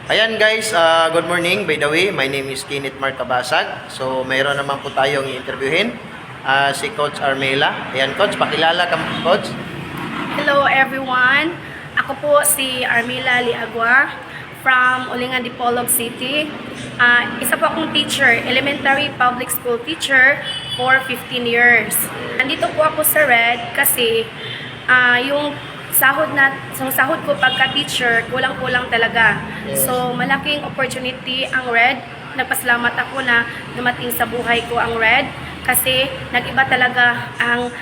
Ayan guys, good morning. By the way, my name is Kenneth Mark Kabasag. So, mayroon naman po tayong i-interviewin si Coach Armela. Ayan Coach, pakilala ka Coach. Hello everyone. Ako po si Armela Liagua from Ulingan Dipolog City. Isa po akong teacher, elementary public school teacher for 15 years. Nandito po ako sa Red kasi yung sahod ko pagka-teacher, kulang-kulang talaga. Yes. So, malaking opportunity ang Red. Nagpasalamat ako na dumating sa buhay ko ang Red kasi nag-iba talaga ang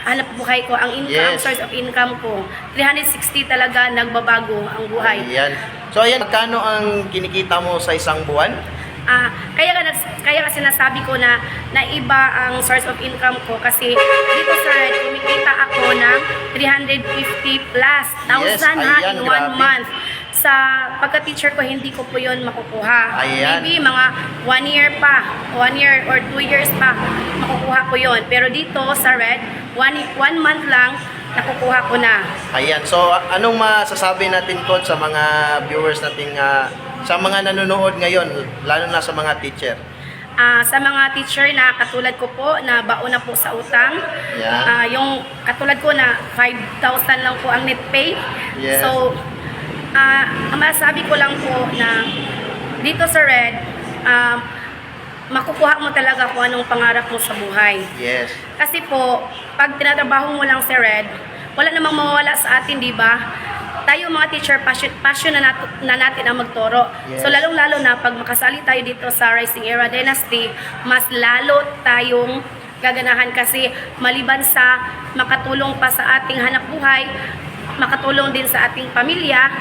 hanap buhay ko, ang income, Yes. source of income ko. 360 talaga nagbabago ang buhay. Ayan. So, ayan, magkano ang kinikita mo sa isang buwan? Kaya kasi nasabi ko na iba ang source of income ko kasi dito sa Red, kumikita ako ng 350 plus thousand ayan, in 1 grabe. month. Sa pagka-teacher ko, hindi ko po yun makukuha. Ayan. Maybe mga 1 year pa, 1 year or 2 years pa, makukuha ko yun. Pero dito sa Red, 1 month lang, nakukuha ko na. Ayan. So, anong masasabi natin Coach sa mga viewers nating sa mga nanonood ngayon, lalo na sa mga teacher? Sa mga teacher na katulad ko po, na baon na po sa utang, Yeah. yung katulad ko na 5,000 lang po ang net pay. Yes. So, ang masasabi ko lang po na dito sa Red, makukuha mo talaga kung anong pangarap mo sa buhay. Yes. Kasi po, pag tinatrabaho mo lang sa Red, wala namang mawawala sa atin, di ba? Tayo mga teacher, passion na natin ang magturo. Yes. So lalong-lalo na pag makasali tayo dito sa Rising Era Dynasty, mas lalo tayong gaganahan kasi maliban sa makatulong pa sa ating hanap buhay, makatulong din sa ating pamilya,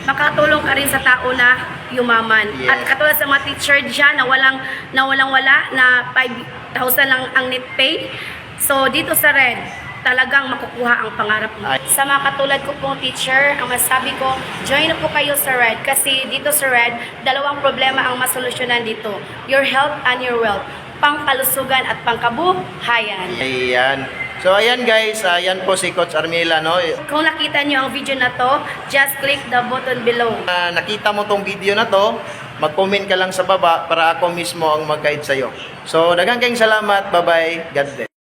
makatulong ka rin sa tao na yumaman. Yes. At katulad sa mga teacher dyan na walang-wala na 5,000 lang ang net pay. So dito sa Red, talagang makukuha ang pangarap mo. Sa mga katulad ko pong teacher, ang masabi ko, join na po kayo sa Red kasi dito sa Red, dalawang problema ang masolusyonan dito. Your health and your wealth. Pangkalusugan at pangkabuhayan. Ayan. So, ayan guys, ayan po si Coach Armela, no? Kung nakita nyo ang video na to, just click the button below. Nakita mo tong video na to, mag-comment ka lang sa baba para ako mismo ang mag-guide sa'yo. So, daghang kayong salamat. Bye-bye. God bless.